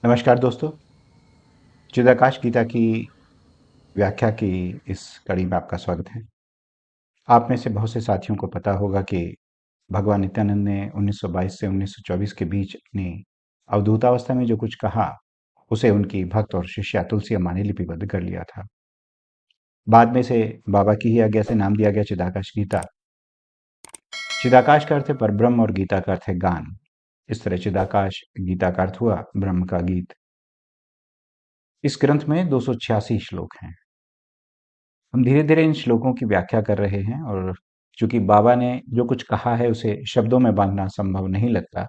नमस्कार दोस्तों। चिदाकाश गीता की व्याख्या की इस कड़ी में आपका स्वागत है। आप में से बहुत से साथियों को पता होगा कि भगवान नित्यानंद ने 1922 से 1924 के बीच अपनी अवधूतावस्था में जो कुछ कहा, उसे उनकी भक्त और शिष्या तुलसी अम्मा ने लिपिबद्ध कर लिया था। बाद में से बाबा की ही आज्ञा से नाम दिया गया चिदाकाश गीता। चिदाकाश का अर्थ है परब्रह्म और गीता का अर्थ है गान। इस तरह चिदाकाश गीता का अर्थ हुआ ब्रह्म का गीत। इस ग्रंथ में 286 श्लोक हैं। हम धीरे-धीरे इन श्लोकों की व्याख्या कर रहे हैं और चूँकि बाबा ने जो कुछ कहा है उसे शब्दों में बाँधना संभव नहीं लगता,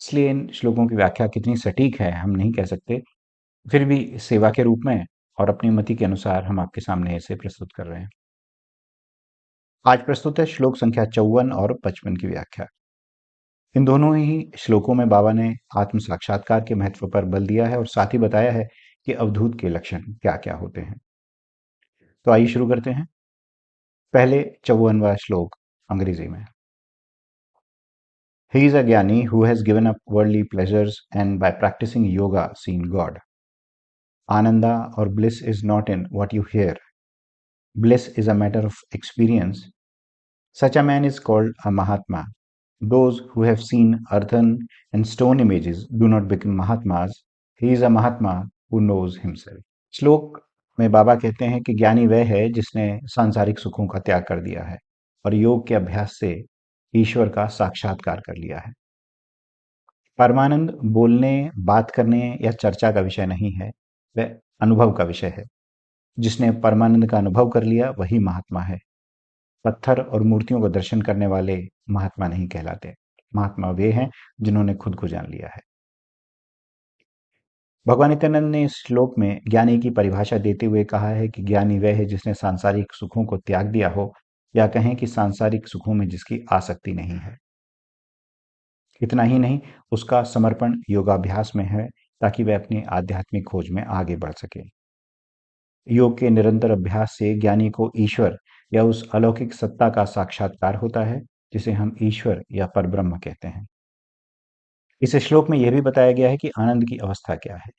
इसलिए इन श्लोकों की व्याख्या कितनी सटीक है हम नहीं कह सकते। फिर भी सेवा के रूप में और अपनी मति के अनुसार हम आपके सामने इसे प्रस्तुत कर रहे हैं। आज प्रस्तुत है श्लोक संख्या 54 और 55 की व्याख्या। इन दोनों ही श्लोकों में बाबा ने आत्म साक्षात्कार के महत्व पर बल दिया है और साथ ही बताया है कि अवधूत के लक्षण क्या-क्या होते हैं। तो आइए शुरू करते हैं। पहले 54वां श्लोक अंग्रेजी में। He is a Gyani who has given up worldly pleasures and by practicing yoga seen God. Ananda or bliss is not in what you hear. Bliss is a matter of experience. Such a man is called a Mahatma. Those who have seen earthen and stone images do not become Mahatmas. He is a Mahatma who knows himself. श्लोक में बाबा कहते हैं कि ज्ञानी वह है जिसने सांसारिक सुखों का त्याग कर दिया है और योग के अभ्यास से ईश्वर का साक्षात्कार कर लिया है। परमानंद बोलने, बात करने या चर्चा का विषय नहीं है, वह अनुभव का विषय है। जिसने परमानंद का अनुभव कर लिया वही महात्मा है। पत्थर और मूर्तियों का दर्शन करने वाले महात्मा नहीं कहलाते। महात्मा वे हैं जिन्होंने खुद को जान लिया है। भगवान नित्यानंद ने इस श्लोक में ज्ञानी की परिभाषा देते हुए कहा है कि ज्ञानी वह है जिसने सांसारिक सुखों को त्याग दिया हो या कहें कि सांसारिक सुखों में जिसकी आसक्ति नहीं है। इतना ही नहीं, उसका समर्पण योगाभ्यास में है ताकि वह अपनी आध्यात्मिक खोज में आगे बढ़ सके। योग के निरंतर अभ्यास से ज्ञानी को ईश्वर या उस अलौकिक सत्ता का साक्षात्कार होता है जिसे हम ईश्वर या परब्रह्म कहते हैं। इस श्लोक में यह भी बताया गया है कि आनंद की अवस्था क्या है।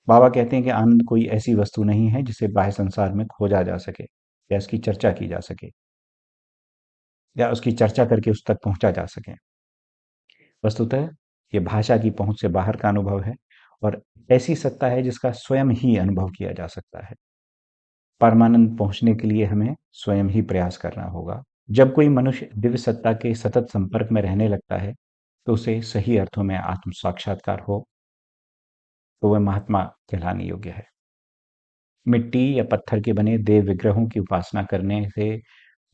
बाबा कहते हैं कि आनंद कोई ऐसी वस्तु नहीं है जिसे बाह्य संसार में खोजा जा सके या उसकी चर्चा की जा सके या उसकी चर्चा करके उस तक पहुंचा जा सके। वस्तुतः ये भाषा की पहुंच से बाहर का अनुभव है और ऐसी सत्ता है जिसका स्वयं ही अनुभव किया जा सकता है। परमानंद पहुंचने के लिए हमें स्वयं ही प्रयास करना होगा। जब कोई मनुष्य दिव्य सत्ता के सतत संपर्क में रहने लगता है तो उसे सही अर्थों में आत्म साक्षात्कार हो तो वह महात्मा कहलाने योग्य है। मिट्टी या पत्थर के बने देव विग्रहों की उपासना करने से,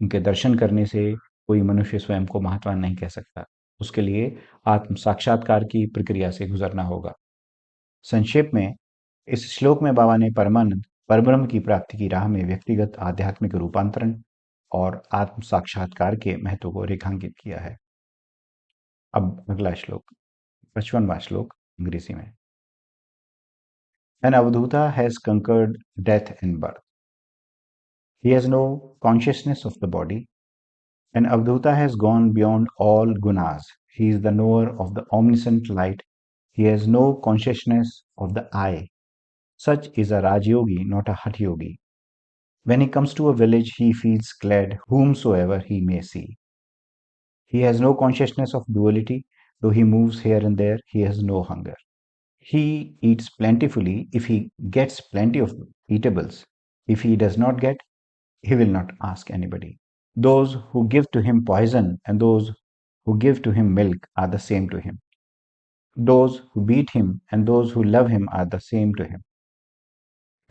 उनके दर्शन करने से कोई मनुष्य स्वयं को महात्मा नहीं कह सकता। उसके लिए आत्म साक्षात्कार की प्रक्रिया से गुजरना होगा। संक्षेप में इस श्लोक में बाबा ने परमानंद परब्रह्म की प्राप्ति की राह में व्यक्तिगत आध्यात्मिक रूपांतरण और आत्म साक्षात्कार के महत्व को रेखांकित किया है। अब अगला श्लोक 55वां श्लोक अंग्रेजी में। An Avadhuta has conquered death and birth. He has no consciousness of the body. An Avadhuta has gone beyond all gunas. He is the knower of the omniscient light. He has no consciousness of the I. Such is a Rajyogi, not a Hatha Yogi. When he comes to a village, he feels glad whomsoever he may see. He has no consciousness of duality. Though he moves here and there, he has no hunger. He eats plentifully if he gets plenty of eatables. If he does not get, he will not ask anybody. Those who give to him poison and those who give to him milk are the same to him. Those who beat him and those who love him are the same to him.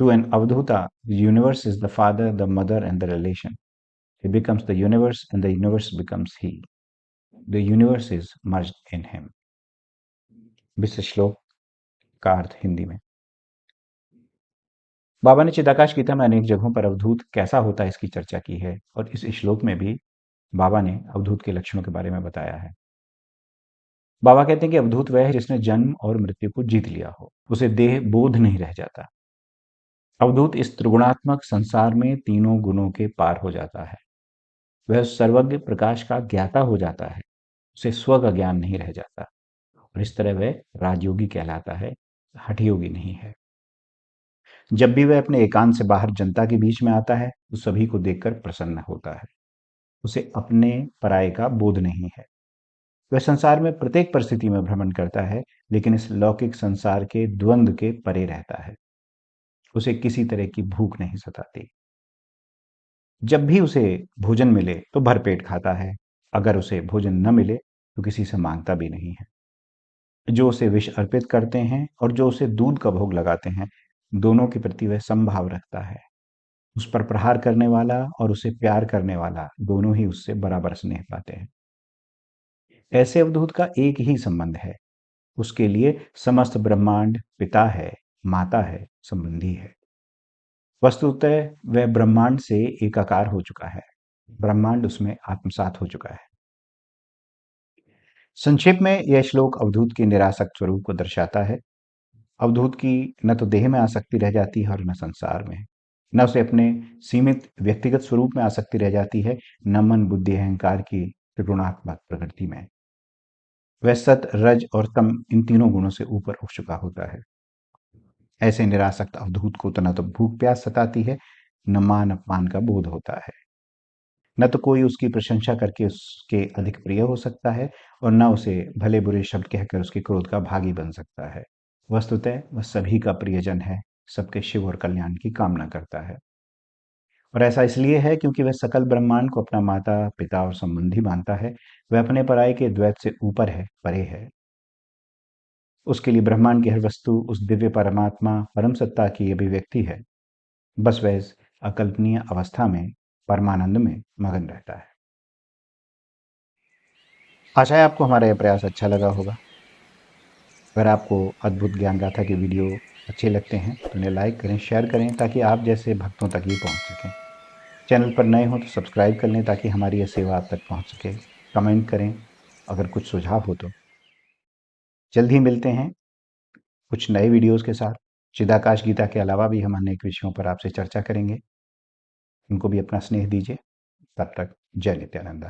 To an Avadhuta, the universe is the father, the mother, and the relation. He becomes the universe and the universe becomes he. The universe is merged in him. विश्व श्लोक का अर्थ हिंदी में। बाबा ने चिदाकाश गीता में अनेक जगहों पर अवधूत कैसा होता है इसकी चर्चा की है और इस श्लोक में भी बाबा ने अवधूत के लक्षणों के बारे में बताया है। बाबा कहते हैं कि अवधूत वह है जिसने जन्म और मृत्यु को जीत लिया हो, उसे देह बोध नहीं रह जाता। अवधूत इस त्रिगुणात्मक संसार में तीनों गुणों के पार हो जाता है। वह सर्वज्ञ प्रकाश का ज्ञाता हो जाता है, उसे स्व का ज्ञान नहीं रह जाता और इस तरह वह राजयोगी कहलाता है हठयोगी नहीं है। जब भी वह अपने एकांत से बाहर जनता के बीच में आता है तो सभी को देखकर प्रसन्न होता है। उसे अपने पराये का बोध नहीं है। वह संसार में प्रत्येक परिस्थिति में भ्रमण करता है, लेकिन इस लौकिक संसार के द्वंद के परे रहता है। उसे किसी तरह की भूख नहीं सताती। जब भी उसे भोजन मिले तो भरपेट खाता है। अगर उसे भोजन न मिले तो किसी से मांगता भी नहीं है। जो उसे विष अर्पित करते हैं और जो उसे दूध का भोग लगाते हैं, दोनों के प्रति वह समभाव रखता है। उस पर प्रहार करने वाला और उसे प्यार करने वाला दोनों ही उससे बराबर स्नेह पाते हैं। ऐसे अवधूत का एक ही संबंध है। उसके लिए समस्त ब्रह्मांड पिता है, माता है, संबंधी है। वस्तुतः वह ब्रह्मांड से एकाकार हो चुका है। ब्रह्मांड उसमें आत्मसात हो चुका है। संक्षेप में यह श्लोक अवधूत के निरासक्त स्वरूप को दर्शाता है। अवधूत की न तो देह में आसक्ति रह जाती है और न संसार में। न उसे अपने सीमित व्यक्तिगत स्वरूप में आसक्ति रह जाती है, न मन बुद्धि अहंकार की त्रिगुणात्मक प्रकृति में। वह सत रज और तम इन तीनों गुणों से ऊपर उठ चुका होता है। ऐसे निरासक्त अवधूत को न तो भूख प्यास सताती है, न मान अपमान का बोध होता है। न तो कोई उसकी प्रशंसा करके उसके अधिक प्रिय हो सकता है और न उसे भले बुरे शब्द कहकर उसके क्रोध का भागी बन सकता है। वस्तुतः वह सभी का प्रियजन है, सबके शिव और कल्याण की कामना करता है। और ऐसा इसलिए है क्योंकि वह सकल ब्रह्मांड को अपना माता पिता और संबंधी मानता है। वह अपने पराये के द्वैत से ऊपर है, परे है। उसके लिए ब्रह्मांड की हर वस्तु उस दिव्य परमात्मा परम सत्ता की अभिव्यक्ति है। बस वह इस अकल्पनीय अवस्था में परमानंद में मगन रहता है। आशा है आपको हमारा यह प्रयास अच्छा लगा होगा। अगर आपको अद्भुत ज्ञान गाथा के वीडियो अच्छे लगते हैं तो उन्हें लाइक करें, शेयर करें ताकि आप जैसे भक्तों तक ये पहुंच सकें। चैनल पर नए हो तो सब्सक्राइब कर लें ताकि हमारी यह सेवा आप तक पहुंच सके। कमेंट करें अगर कुछ सुझाव हो तो। जल्द ही मिलते हैं कुछ नए वीडियोस के साथ। चिदाकाश गीता के अलावा भी हम अनेक विषयों पर आपसे चर्चा करेंगे। उनको भी अपना स्नेह दीजिए। तब तक जय नित्यानंद।